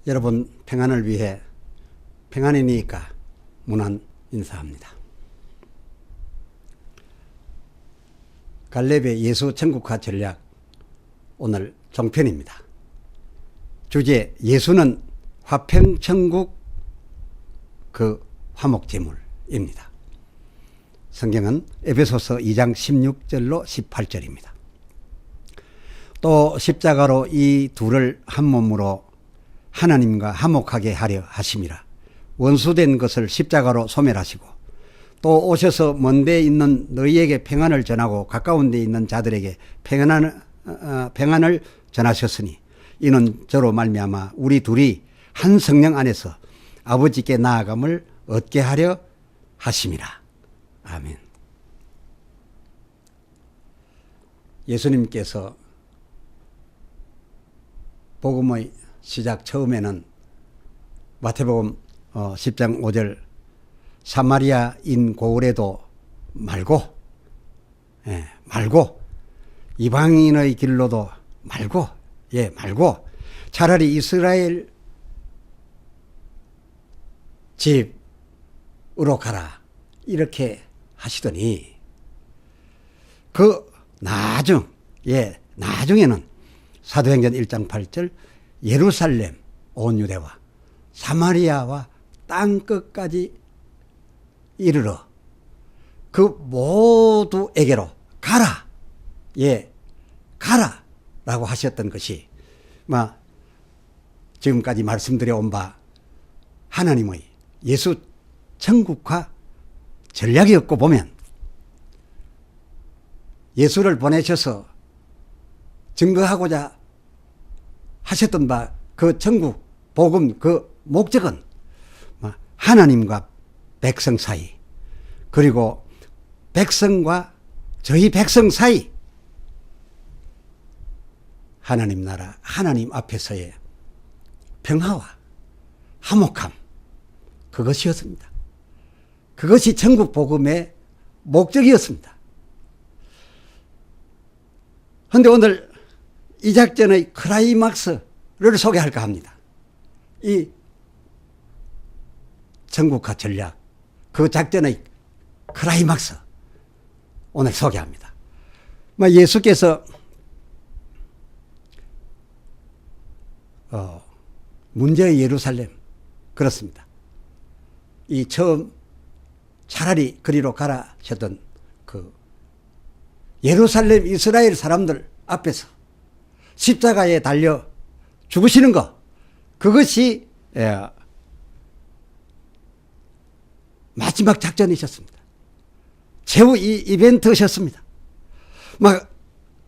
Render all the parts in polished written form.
여러분 평안을 위해 평안이니까 문안 인사합니다. 갈렙의 예수 천국화 전략 오늘 종편입니다. 주제 예수는 화평천국 그 화목제물입니다. 성경은 에베소서 2장 16절로 18절입니다. 또 십자가로 이 둘을 한 몸으로 하나님과 화목하게 하려 하심이라. 원수된 것을 십자가로 소멸하시고 또 오셔서 먼 데 있는 너희에게 평안을 전하고 가까운 데 있는 자들에게 평안을 전하셨으니 이는 저로 말미암아 우리 둘이 한 성령 안에서 아버지께 나아감을 얻게 하려 하심이라. 아멘. 예수님께서 복음의 시작 처음에는 마태복음 10장 5절 사마리아인 고을에도 말고 이방인의 길로도 말고 차라리 이스라엘 집으로 가라 이렇게 하시더니 그 나중에는 사도행전 1장 8절 예루살렘 온 유대와 사마리아와 땅끝까지 이르러 그 모두에게로 가라 라고 하셨던 것이 지금까지 말씀드려온 바 하나님의 예수 천국화 전략이었고 보면 예수를 보내셔서 증거하고자 하셨던 바 그 천국 복음 그 목적은 하나님과 백성 사이 그리고 백성과 저희 백성 사이 하나님 나라 하나님 앞에서의 평화와 화목함 그것이었습니다. 그것이 천국 복음의 목적이었습니다. 그런데 오늘 이 작전의 클라이막스를 소개할까 합니다. 이 천국화 전략 그 작전의 클라이막스 오늘 소개합니다. 예수께서 문제의 예루살렘 그렇습니다. 이 처음 차라리 그리로 가라 하셨던 그 예루살렘 이스라엘 사람들 앞에서 십자가에 달려 죽으시는 것 그것이 마지막 작전이셨습니다. 최후 이벤트셨습니다.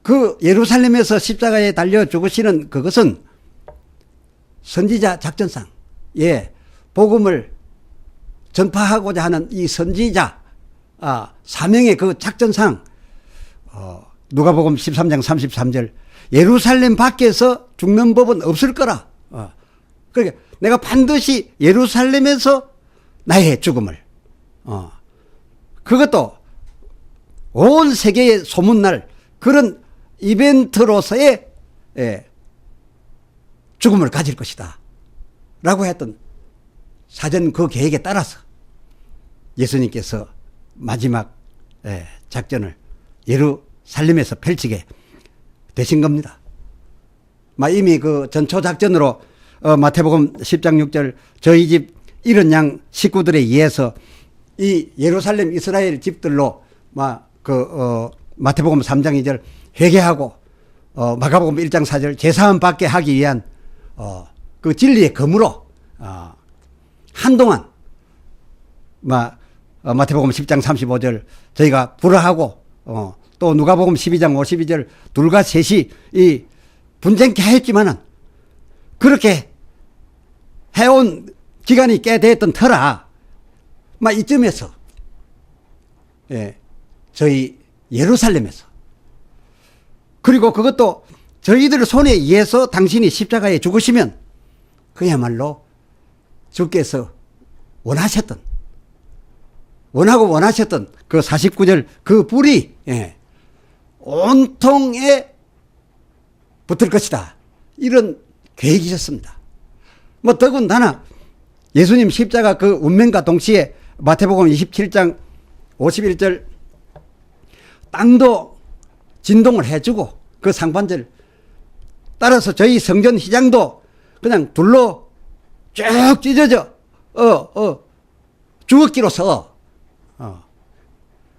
그 예루살렘에서 십자가에 달려 죽으시는 그것은 선지자 작전상 복음을 전파하고자 하는 이 선지자 사명의 그 작전상 누가복음 13장 33절 예루살렘 밖에서 죽는 법은 없을 거라. 그러니까 내가 반드시 예루살렘에서 나의 죽음을 그것도 온 세계에 소문날 그런 이벤트로서의 죽음을 가질 것이다 라고 했던 사전 그 계획에 따라서 예수님께서 마지막 작전을 예루살렘에서 펼치게 되신 겁니다. 이미 그 전초 작전으로 마태복음 10장 6절 저희 집 이런 양 식구들에 의해서 이 예루살렘 이스라엘 집들로 마태복음 3장 2절 회개하고 마가복음 1장 4절 제사함 받게 하기 위한 그 진리의 검으로 한동안 마태복음 10장 35절 저희가 불화하고 또 누가복음 12장 52절 둘과 셋이 이 분쟁케 했지만은 그렇게 해온 기간이 꽤 됐던 터라 이쯤에서 저희 예루살렘에서 그리고 그것도 저희들 손에 의해서 당신이 십자가에 죽으시면 그야말로 주께서 원하셨던 그 49절 그 불이 온통에 붙을 것이다 이런 계획이셨습니다. 뭐 더군다나 예수님 십자가 그 운명과 동시에 마태복음 27장 51절 땅도 진동을 해주고 그 상반절 따라서 저희 성전 휘장도 그냥 둘로 쭉 찢어져 주걱기로서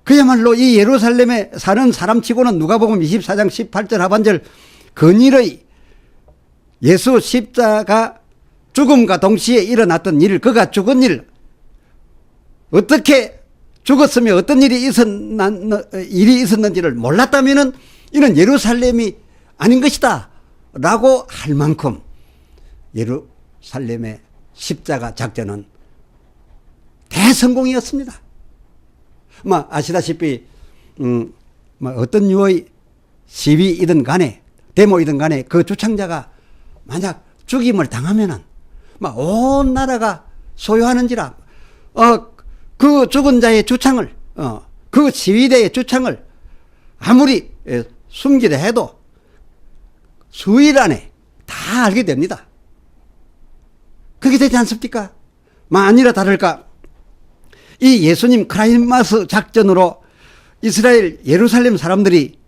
그야말로 이 예루살렘에 사는 사람치고는 누가복음 24장 18절 하반절 근일의 예수 십자가 죽음과 동시에 일어났던 일, 그가 죽은 일, 어떻게 죽었으며 어떤 일이 있었는지를 몰랐다면은 이는 예루살렘이 아닌 것이다 라고 할 만큼 예루살렘의 십자가 작전은 대성공이었습니다. 아시다시피 어떤 유의 시위이든 간에 데모이든 간에 그 주창자가 만약 죽임을 당하면은 온 나라가 소유하는지라 그 죽은 자의 주창을 그 시위대의 주창을 아무리 숨기려 해도 수일 안에 다 알게 됩니다. 그게 되지 않습니까? 아니라 다를까 이 예수님 크라이마스 작전으로 이스라엘 예루살렘 사람들이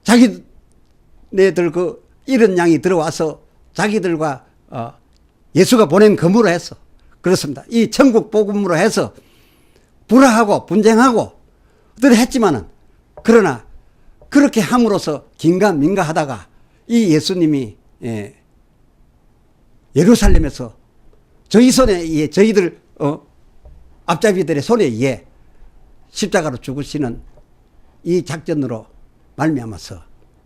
자기네들 그 이런 양이 들어와서 자기들과 예수가 보낸 검으로 해서 그렇습니다. 이 천국 복음으로 해서 불화하고 분쟁하고 늘 했지만은 그러나 그렇게 함으로써 긴가민가 하다가 이 예수님이 예루살렘에서 저희 손에 의해 저희들 앞잡이들의 손에 의해 십자가로 죽으시는 이 작전으로 말미암아서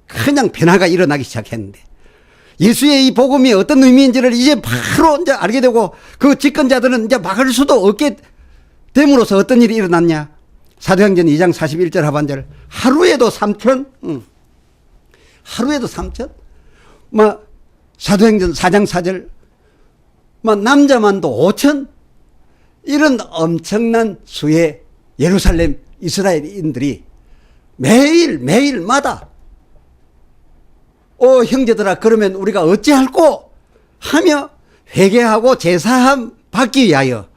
그냥 변화가 일어나기 시작했는데 예수의 이 복음이 어떤 의미인지를 이제 바로 이제 알게 되고 그 집권자들은 이제 막을 수도 없게 됨으로써 어떤 일이 일어났냐. 사도행전 2장 41절 하반절 하루에도 3천 하루에도 3천 사도행전 4장 4절 남자만도 5천 이런 엄청난 수의 예루살렘 이스라엘인들이 매일마다 형제들아 그러면 우리가 어찌할꼬 하며 회개하고 제사함 받기 위하여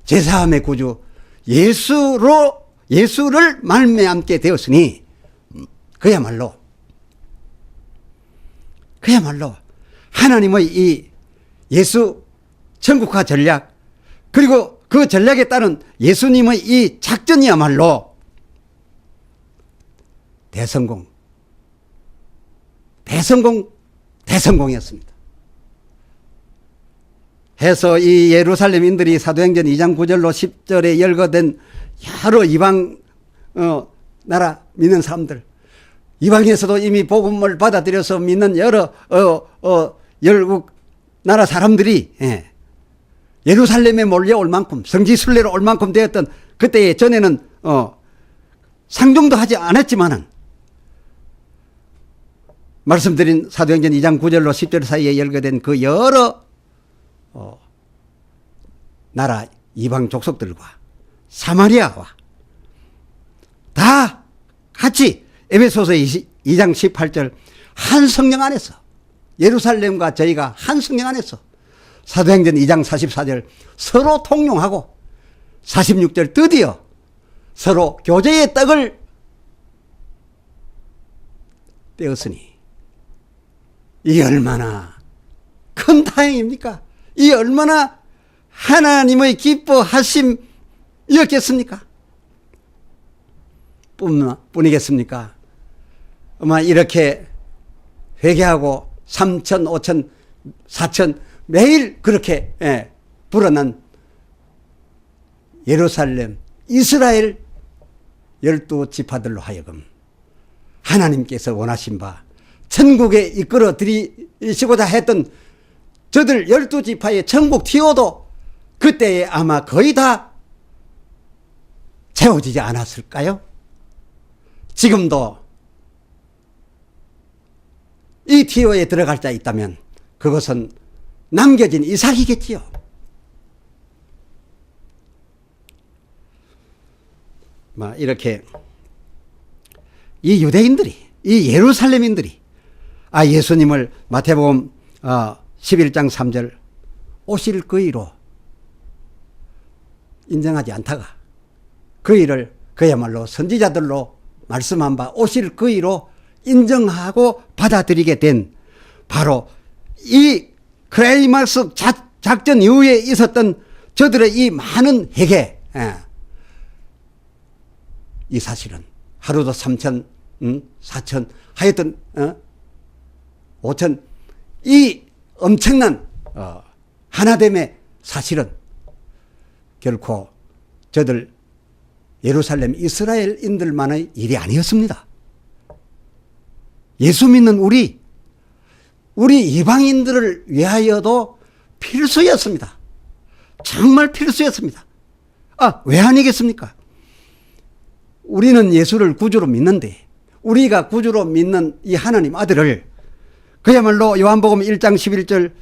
제사함의 구주 예수를 말미암게 되었으니 그야말로 하나님의 이 예수 천국화 전략 그리고 그 전략에 따른 예수님의 이 작전이야말로 대성공이었습니다. 해서 이 예루살렘인들이 사도행전 2장 9절로 10절에 열거된 여러 이방 나라 믿는 사람들 이방에서도 이미 복음을 받아들여서 믿는 여러 열국 나라 사람들이 예루살렘에 몰려올 만큼 성지순례로 올 만큼 되었던 그때 전에는 상종도 하지 않았지만은 말씀드린 사도행전 2장 9절로 10절 사이에 열거된 그 여러 나라 이방 족속들과 사마리아와 다 같이 에베소서 2장 18절 한 성령 안에서 예루살렘과 저희가 한 성령 안에서 사도행전 2장 44절 서로 통용하고 46절 드디어 서로 교제의 떡을 떼었으니 이 얼마나 큰 다행입니까? 이 얼마나 하나님의 기뻐하심이었겠습니까? 뿐이겠습니까? 아마 이렇게 회개하고 3천, 5천, 4천 매일 그렇게 불어난 예루살렘, 이스라엘 12지파들로 하여금 하나님께서 원하신 바 천국에 이끌어 들이시고자 했던 저들 12지파의 천국 티오도 그때에 아마 거의 다 채워지지 않았을까요? 지금도 이 티오에 들어갈 자 있다면 그것은 남겨진 이삭이겠지요. 이렇게 이 유대인들이 이 예루살렘인들이 예수님을 마태복음 11장 3절 오실 그 이로 인정하지 않다가 그 일을 그야말로 선지자들로 말씀한 바 오실 그 이로 인정하고 받아들이게 된 바로 이 클라이막스 작전 이후에 있었던 저들의 이 많은 회개, 이 사실은 하루도 3천, 4천, 하여튼 5천, 이 엄청난 하나됨의 사실은 결코 저들 예루살렘 이스라엘인들만의 일이 아니었습니다. 예수 믿는 우리 이방인들을 위하여도 필수였습니다. 정말 필수였습니다. 왜 아니겠습니까? 우리는 예수를 구주로 믿는데 우리가 구주로 믿는 이 하나님 아들을 그야말로 요한복음 1장 11절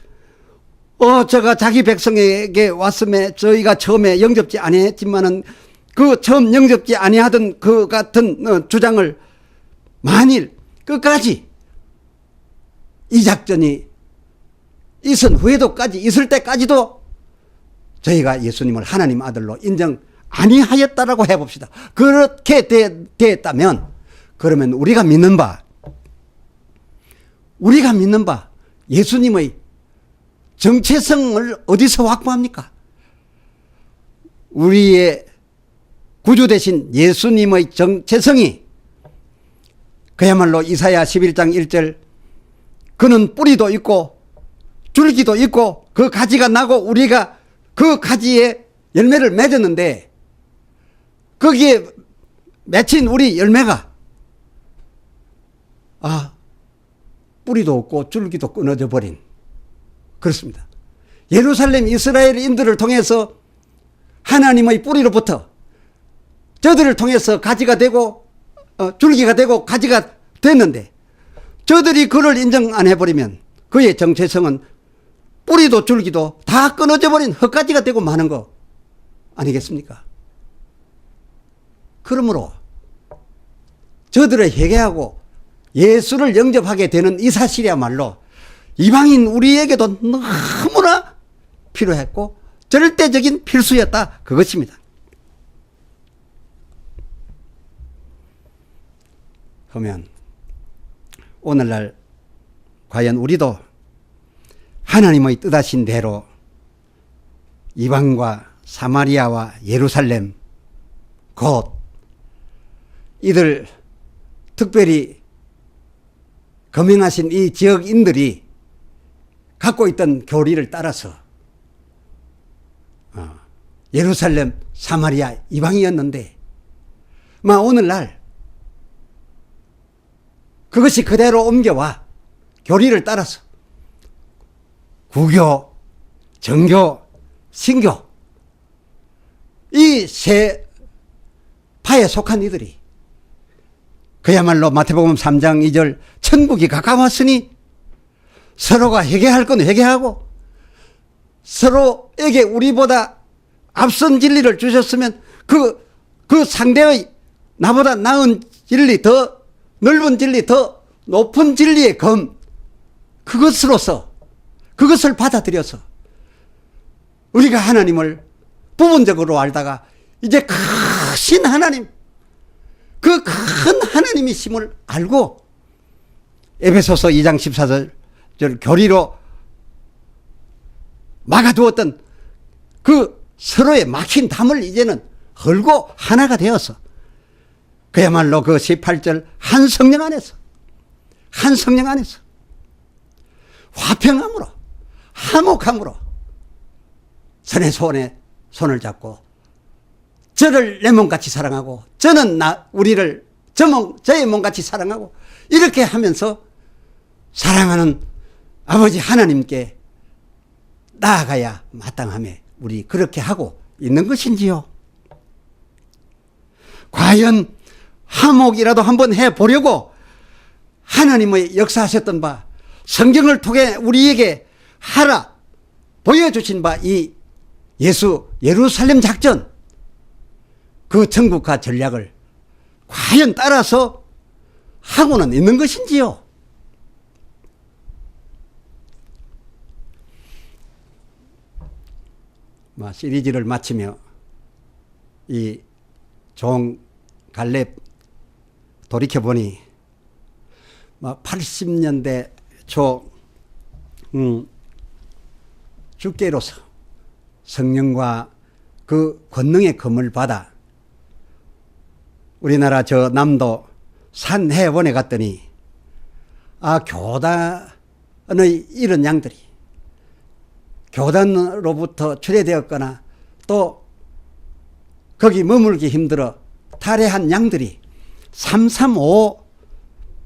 저가 자기 백성에게 왔음에 저희가 처음에 영접지 아니했지만은 그 처음 영접지 아니하던 그 같은 주장을 만일 끝까지 이 작전이 있은 후에도까지 있을 때까지도 저희가 예수님을 하나님 아들로 인정 아니하였다라고 해봅시다. 그렇게 됐다면 그러면 우리가 믿는 바 예수님의 정체성을 어디서 확보합니까? 우리의 구주 되신 예수님의 정체성이 그야말로 이사야 11장 1절 그는 뿌리도 있고 줄기도 있고 그 가지가 나고 우리가 그 가지에 열매를 맺었는데 거기에 맺힌 우리 열매가 뿌리도 없고 줄기도 끊어져 버린 그렇습니다. 예루살렘 이스라엘인들을 통해서 하나님의 뿌리로부터 저들을 통해서 가지가 되고 줄기가 되고 가지가 됐는데 저들이 그를 인정 안 해버리면 그의 정체성은 뿌리도 줄기도 다 끊어져 버린 흙가지가 되고 마는 거 아니겠습니까? 그러므로 저들을 회개하고 예수를 영접하게 되는 이 사실이야말로 이방인 우리에게도 너무나 필요했고 절대적인 필수였다 그것입니다. 그러면 오늘날 과연 우리도 하나님의 뜻하신 대로 이방과 사마리아와 예루살렘 곧 이들 특별히 거명하신 이 지역인들이 갖고 있던 교리를 따라서 예루살렘, 사마리아 이방이었는데 오늘날 그것이 그대로 옮겨와 교리를 따라서 구교, 정교, 신교 이 세 파에 속한 이들이 그야말로 마태복음 3장 2절 천국이 가까웠으니 서로가 회개할 건 회개하고 서로에게 우리보다 앞선 진리를 주셨으면 그 상대의 나보다 나은 진리 더 넓은 진리 더 높은 진리의 그것으로서 그것을 받아들여서 우리가 하나님을 부분적으로 알다가 이제 크신 하나님 그 큰 하나님이심을 알고 에베소서 2장 14절 교리로 막아두었던 그 서로의 막힌 담을 이제는 헐고 하나가 되어서 그야말로 그 18절 한 성령 안에서 화평함으로 화목함으로 선의 손을 잡고 저를 내 몸같이 사랑하고 저는 우리를 저의 몸같이 사랑하고 이렇게 하면서 사랑하는 아버지 하나님께 나아가야 마땅하며 우리 그렇게 하고 있는 것인지요? 과연 화목이라도 한번 해보려고 하나님의 역사하셨던 바 성경을 통해 우리에게 보여주신 바 이 예루살렘 작전 그 정국화 전략을 과연 따라서 하고는 있는 것인지요? 시리즈를 마치며 이 종 갈렙 돌이켜보니 80년대 초 주께로서 성령과 그 권능의 검을 받아 우리나라 저 남도 산해원에 갔더니 교단의 이런 양들이 교단으로부터 출애되었거나 또 거기 머물기 힘들어 탈애한 양들이 335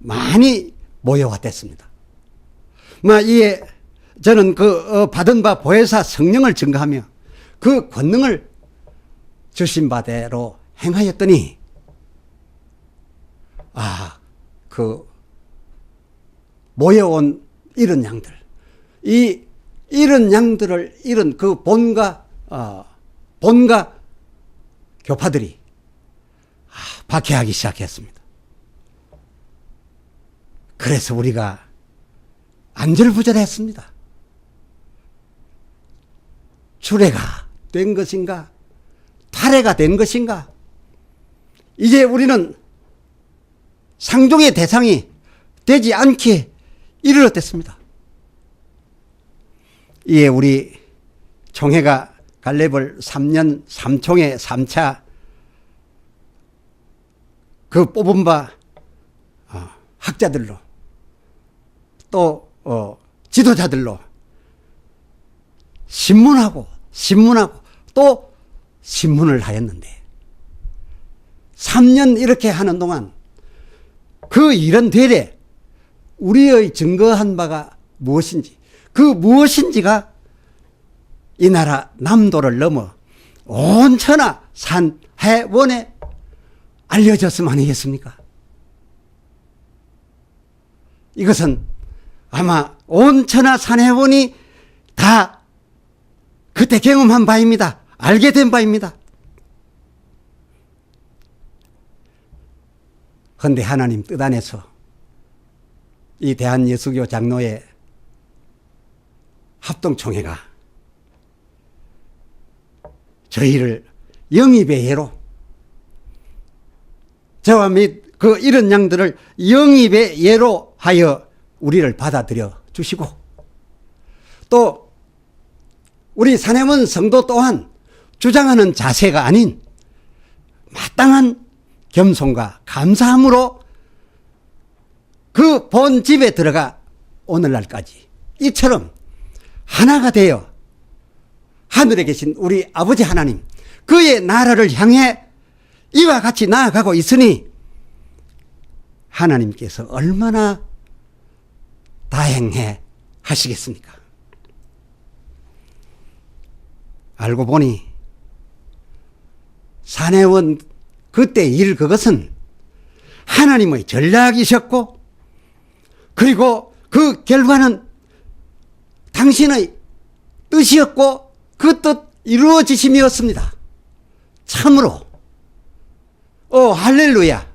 많이 모여왔댔습니다. 이에 저는 그 받은 바 보혜사 성령을 증거하며 그 권능을 주신 바대로 행하였더니 그 모여온 이런 양들, 이런 양들을 이런 그 본가 교파들이 박해하기 시작했습니다. 그래서 우리가 안절부절했습니다. 출애가 된 것인가? 탈애가 된 것인가? 이제 우리는 상종의 대상이 되지 않게 이르렀댔습니다. 이에 우리 총회가 갈렙을 3년 3총회 3차 그 뽑은 바 학자들로 또 지도자들로 신문하고 또 신문을 하였는데 3년 이렇게 하는 동안 그 일은 되레 우리의 증거한 바가 무엇인지, 그 무엇인지가 이 나라 남도를 넘어 온 천하 산해원에 알려졌으면 아니겠습니까? 이것은 아마 온 천하 산해원이 다 그때 경험한 바입니다. 알게 된 바입니다. 그런데 하나님 뜻 안에서 이 대한예수교 장로회 합동총회가 저희를 영입의 예로, 저와 및 그 이런 양들을 영입의 예로 하여 우리를 받아들여 주시고, 또 우리 산해원 성도 또한 주장하는 자세가 아닌 마땅한 겸손과 감사함으로 그 본집에 들어가 오늘날까지 이처럼 하나가 되어 하늘에 계신 우리 아버지 하나님, 그의 나라를 향해 이와 같이 나아가고 있으니 하나님께서 얼마나 다행해 하시겠습니까? 알고 보니 산해원 그때 일 그것은 하나님의 전략이셨고, 그리고 그 결과는 당신의 뜻이었고 그 뜻 이루어지심이었습니다. 참으로 할렐루야.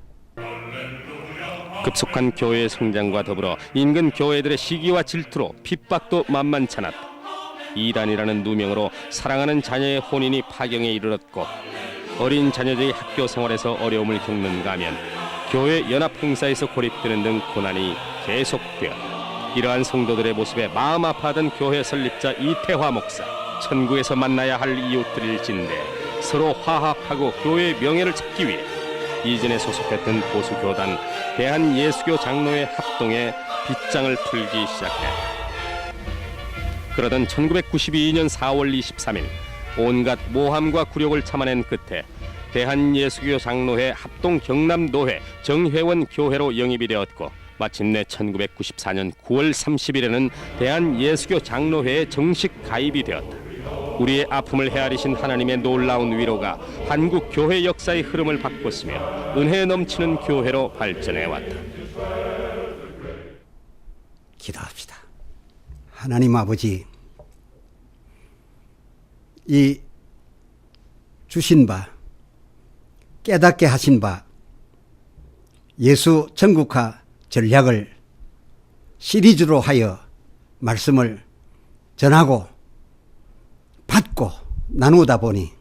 급속한 교회의 성장과 더불어 인근 교회들의 시기와 질투로 핍박도 만만찮았다. 이단이라는 누명으로 사랑하는 자녀의 혼인이 파경에 이르렀고, 어린 자녀들이 학교 생활에서 어려움을 겪는가 하면 교회 연합 행사에서 고립되는 등 고난이 계속되었다. 이러한 성도들의 모습에 마음 아파하던 교회 설립자 이태화 목사, 천국에서 만나야 할 이웃들을 진대 서로 화합하고 교회의 명예를 찾기 위해 이전에 소속했던 보수교단 대한예수교 장로회 합동에 빗장을 풀기 시작했다. 그러던 1992년 4월 23일 온갖 모함과 굴욕을 참아낸 끝에 대한예수교 장로회 합동 경남도회 정회원 교회로 영입이 되었고, 마침내 1994년 9월 30일에는 대한예수교 장로회에 정식 가입이 되었다. 우리의 아픔을 헤아리신 하나님의 놀라운 위로가 한국 교회 역사의 흐름을 바꿨으며 은혜 넘치는 교회로 발전해왔다. 기도합시다. 하나님 아버지, 이 주신 바, 깨닫게 하신 바 예수 전국화 전략을 시리즈로 하여 말씀을 전하고 받고 나누다 보니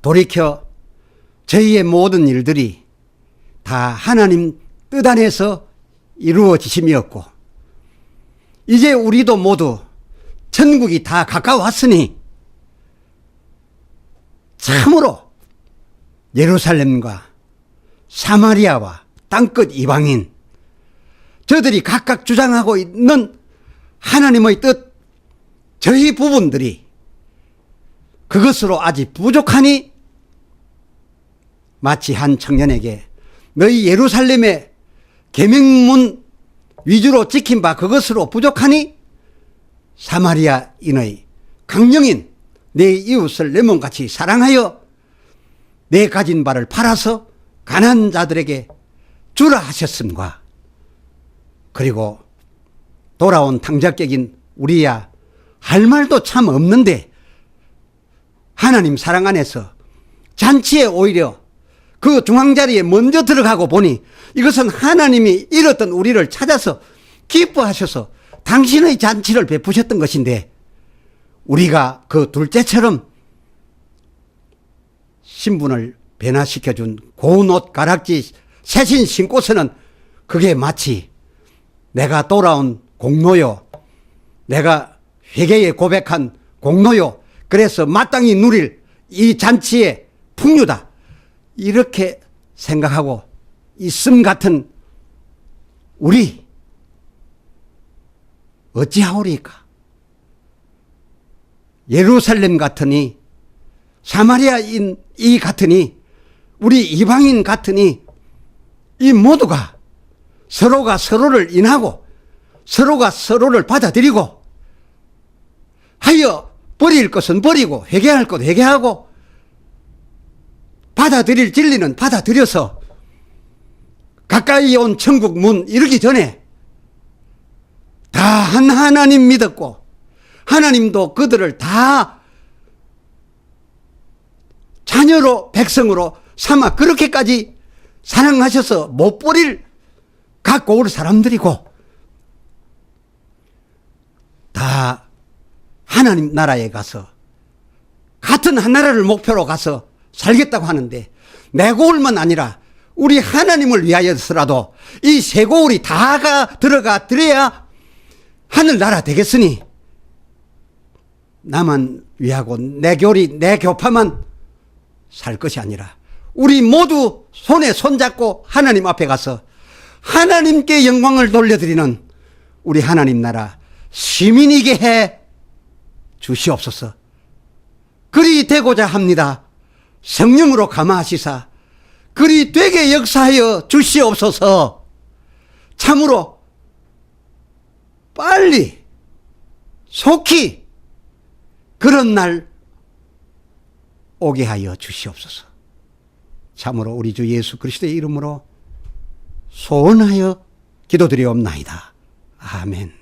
돌이켜 저희의 모든 일들이 다 하나님 뜻 안에서 이루어지심이었고, 이제 우리도 모두 천국이 다 가까웠으니 참으로 예루살렘과 사마리아와 땅끝 이방인, 저들이 각각 주장하고 있는 하나님의 뜻, 저희 부분들이 그것으로 아직 부족하니 마치 한 청년에게 너희 예루살렘의 계명문 위주로 지킨 바 그것으로 부족하니 사마리아인의 강령인 내 이웃을 내 몸같이 사랑하여 내 가진 바를 팔아서 가난한 자들에게 주라 하셨음과, 그리고 돌아온 탕자객인 우리야 할 말도 참 없는데 하나님 사랑 안에서 잔치에 오히려 그 중앙자리에 먼저 들어가고 보니 이것은 하나님이 잃었던 우리를 찾아서 기뻐하셔서 당신의 잔치를 베푸셨던 것인데, 우리가 그 둘째처럼 신분을 변화시켜준 고운 옷 가락지 새신 신고서는 그게 마치 내가 돌아온 공로요, 내가 회개에 고백한 공로요, 그래서 마땅히 누릴 이 잔치의 풍류다, 이렇게 생각하고 있음 같은 우리 어찌하오리까? 예루살렘 같으니, 사마리아인 이 같으니, 우리 이방인 같으니, 이 모두가 서로가 서로를 인하고 서로가 서로를 받아들이고 하여 버릴 것은 버리고 회개할 것 회개하고 받아들일 진리는 받아들여서 가까이 온 천국 문 이르기 전에 다 한 하나님 믿었고, 하나님도 그들을 다 자녀로 백성으로 삼아 그렇게까지 사랑하셔서 못 버릴 갖고 올 사람들이고, 다 하나님 나라에 가서 같은 한 나라를 목표로 가서 살겠다고 하는데, 내 고을만 아니라 우리 하나님을 위하여서라도 이 세 고을이 다가 들어가 드려야 하늘나라 되겠으니, 나만 위하고 내 교리 내 교파만 살 것이 아니라 우리 모두 손에 손잡고 하나님 앞에 가서 하나님께 영광을 돌려드리는 우리 하나님 나라 시민이게 해 주시옵소서. 그리 되고자 합니다. 성령으로 감화하시사 그리 되게 역사하여 주시옵소서. 참으로 빨리 속히 그런 날 오게 하여 주시옵소서. 참으로 우리 주 예수 그리스도의 이름으로 소원하여 기도드리옵나이다. 아멘.